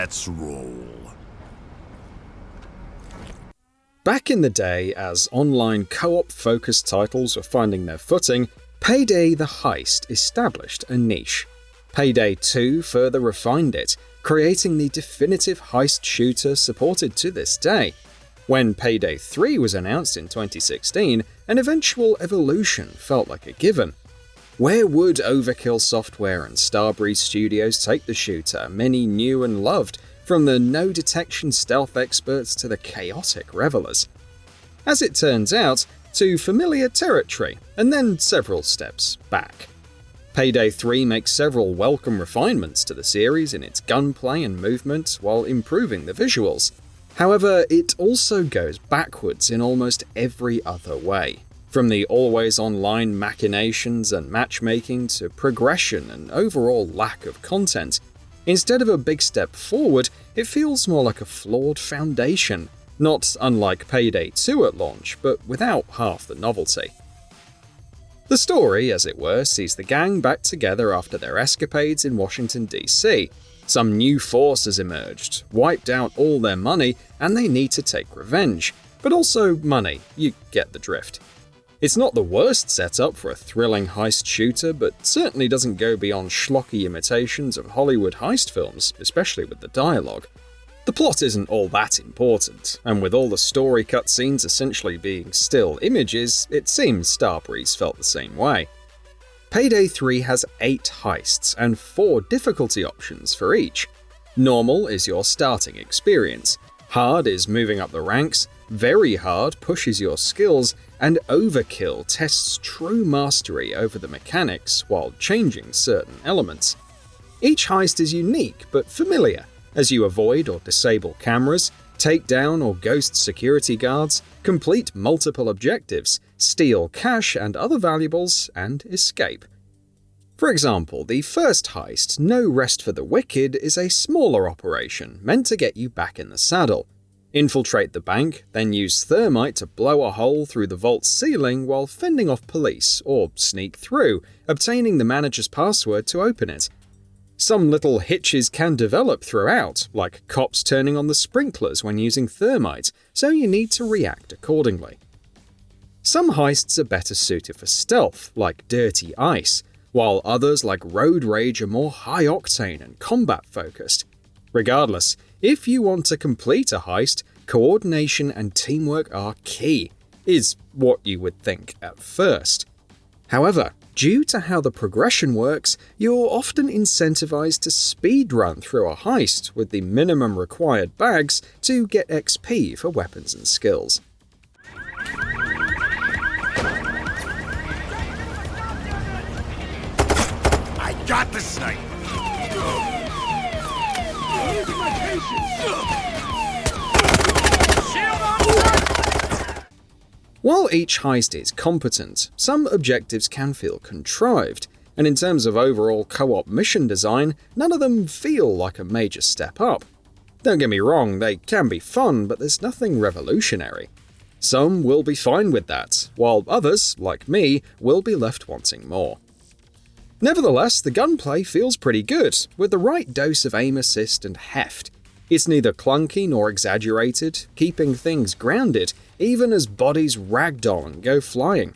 Let's roll. Back in the day, as online co-op focused titles were finding their footing, Payday the Heist established a niche. Payday 2 further refined it, creating the definitive heist shooter supported to this day. When Payday 3 was announced in 2016, an eventual evolution felt like a given. Where would Overkill Software and Starbreeze Studios take the shooter many knew and loved, from the no-detection stealth experts to the chaotic revelers? As it turns out, to familiar territory, and then several steps back. Payday 3 makes several welcome refinements to the series in its gunplay and movement while improving the visuals. However, it also goes backwards in almost every other way. From the always-online machinations and matchmaking to progression and overall lack of content. Instead of a big step forward, it feels more like a flawed foundation, not unlike Payday 2 at launch, but without half the novelty. The story, as it were, sees the gang back together after their escapades in Washington, D.C. Some new force has emerged, wiped out all their money, and they need to take revenge. But also money, you get the drift. It's not the worst setup for a thrilling heist shooter, but certainly doesn't go beyond schlocky imitations of Hollywood heist films, especially with the dialogue. The plot isn't all that important, and with all the story cutscenes essentially being still images, it seems Starbreeze felt the same way. Payday 3 has 8 heists and 4 difficulty options for each. Normal is your starting experience, hard is moving up the ranks, very hard pushes your skills, and overkill tests true mastery over the mechanics while changing certain elements. Each heist is unique but familiar, as you avoid or disable cameras, take down or ghost security guards, complete multiple objectives, steal cash and other valuables, and escape. For example, the first heist, No Rest for the Wicked, is a smaller operation meant to get you back in the saddle. Infiltrate the bank, then use thermite to blow a hole through the vault's ceiling while fending off police, or sneak through, obtaining the manager's password to open it. Some little hitches can develop throughout, like cops turning on the sprinklers when using thermite, so you need to react accordingly. Some heists are better suited for stealth, like Dirty Ice, while others like Road Rage are more high-octane and combat-focused. Regardless, if you want to complete a heist, coordination and teamwork are key, is what you would think at first. However, due to how the progression works, you're often incentivized to speedrun through a heist with the minimum required bags to get XP for weapons and skills. I got the snipe! While each heist is competent, some objectives can feel contrived, and in terms of overall co-op mission design, none of them feel like a major step up. Don't get me wrong, they can be fun, but there's nothing revolutionary. Some will be fine with that, while others, like me, will be left wanting more. Nevertheless, the gunplay feels pretty good, with the right dose of aim assist and heft. It's neither clunky nor exaggerated, keeping things grounded, even as bodies ragdoll and go flying.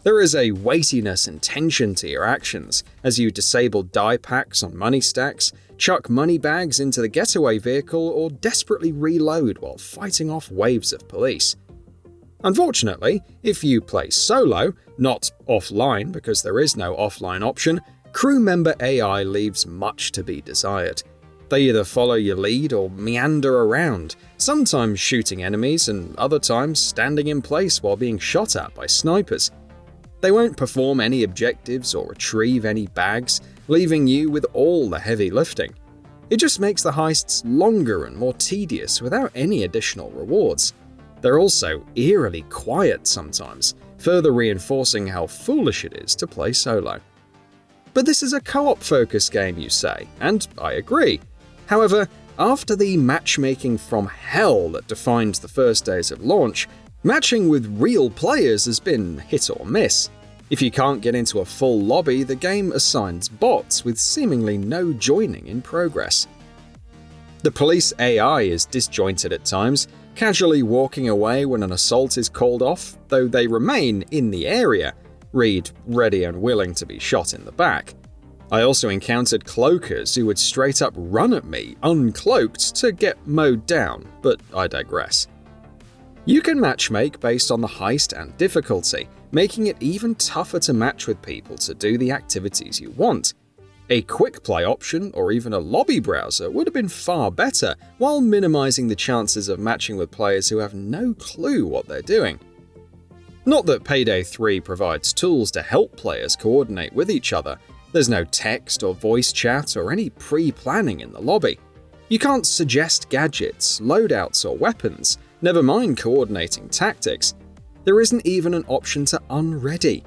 There is a weightiness and tension to your actions, as you disable die packs on money stacks, chuck money bags into the getaway vehicle, or desperately reload while fighting off waves of police. Unfortunately, if you play solo, not offline because there is no offline option, crew member AI leaves much to be desired. They either follow your lead or meander around, sometimes shooting enemies and other times standing in place while being shot at by snipers. They won't perform any objectives or retrieve any bags, leaving you with all the heavy lifting. It just makes the heists longer and more tedious without any additional rewards. They're also eerily quiet sometimes, further reinforcing how foolish it is to play solo. But this is a co-op focused game, you say, and I agree. However, after the matchmaking from hell that defined the first days of launch, matching with real players has been hit or miss. If you can't get into a full lobby, the game assigns bots with seemingly no joining in progress. The police AI is disjointed at times, casually walking away when an assault is called off, though they remain in the area, read ready and willing to be shot in the back. I also encountered cloakers who would straight up run at me, uncloaked, to get mowed down, but I digress. You can matchmake based on the heist and difficulty, making it even tougher to match with people to do the activities you want. A quick play option or even a lobby browser would have been far better, while minimizing the chances of matching with players who have no clue what they're doing. Not that Payday 3 provides tools to help players coordinate with each other. There's no text or voice chat or any pre-planning in the lobby. You can't suggest gadgets, loadouts or weapons, never mind coordinating tactics. There isn't even an option to unready.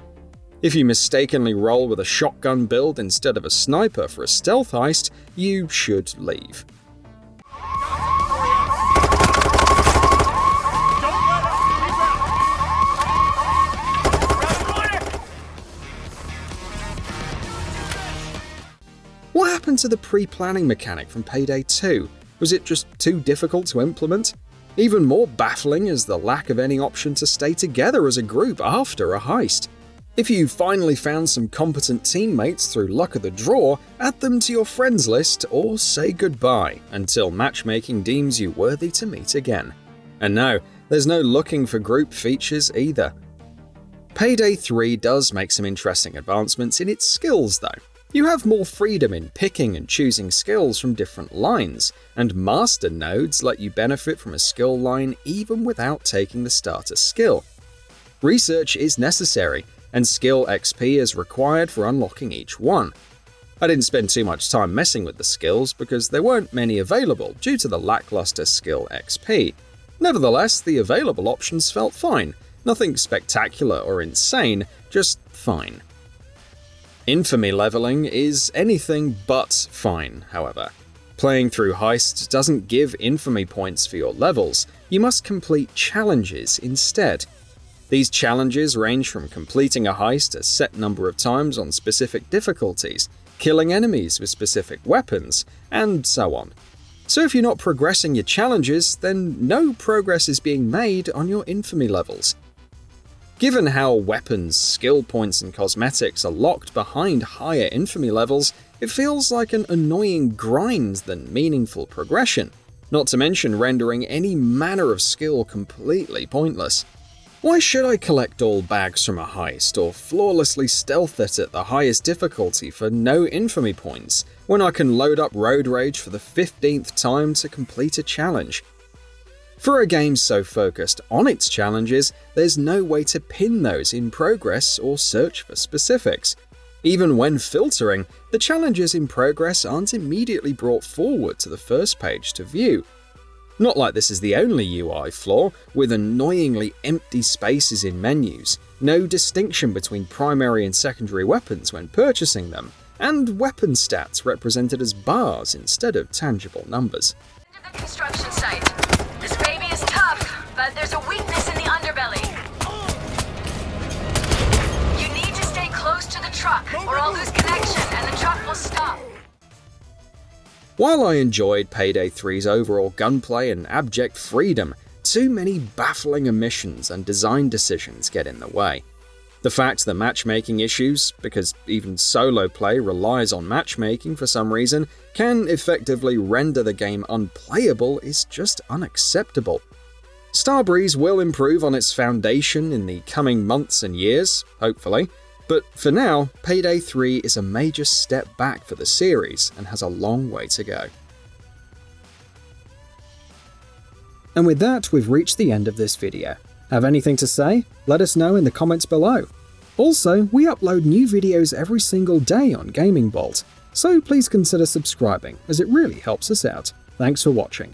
If you mistakenly roll with a shotgun build instead of a sniper for a stealth heist, you should leave. What happened to the pre-planning mechanic from Payday 2? Was it just too difficult to implement? Even more baffling is the lack of any option to stay together as a group after a heist. If you finally found some competent teammates through luck of the draw, add them to your friends list or say goodbye until matchmaking deems you worthy to meet again. And no, there's no looking for group features either. Payday 3 does make some interesting advancements in its skills though. You have more freedom in picking and choosing skills from different lines, and master nodes let you benefit from a skill line even without taking the starter skill. Research is necessary, and skill XP is required for unlocking each one. I didn't spend too much time messing with the skills because there weren't many available due to the Lackluster Skill Xp. Nevertheless, the available options felt fine, nothing spectacular or insane, just fine. Infamy leveling is anything but fine, however. Playing through heists doesn't give infamy points for your levels, you must complete challenges instead. These challenges range from completing a heist a set number of times on specific difficulties, killing enemies with specific weapons, and so on. So if you're not progressing your challenges, then no progress is being made on your infamy levels. Given how weapons, skill points, and cosmetics are locked behind higher infamy levels, it feels like an annoying grind than meaningful progression, not to mention rendering any manner of skill completely pointless. Why should I collect all bags from a heist or flawlessly stealth it at the highest difficulty for no infamy points, when I can load up Road Rage for the 15th time to complete a challenge? For a game so focused on its challenges, there's no way to pin those in progress or search for specifics. Even when filtering, the challenges in progress aren't immediately brought forward to the first page to view. Not like this is the only UI flaw, with annoyingly empty spaces in menus, no distinction between primary and secondary weapons when purchasing them, and weapon stats represented as bars instead of tangible numbers. The construction site. This baby is tough, but there's a weakness in the underbelly. You need to stay close to the truck, or I'll lose connection and the truck will stop. While I enjoyed Payday 3's overall gunplay and abject freedom, too many baffling omissions and design decisions get in the way. The fact that matchmaking issues, because even solo play relies on matchmaking for some reason, can effectively render the game unplayable is just unacceptable. Starbreeze will improve on its foundation in the coming months and years, hopefully, but for now, Payday 3 is a major step back for the series and has a long way to go. And with that, we've reached the end of this video. Have anything to say? Let us know in the comments below. Also, we upload new videos every single day on GamingBolt, so please consider subscribing as it really helps us out. Thanks for watching.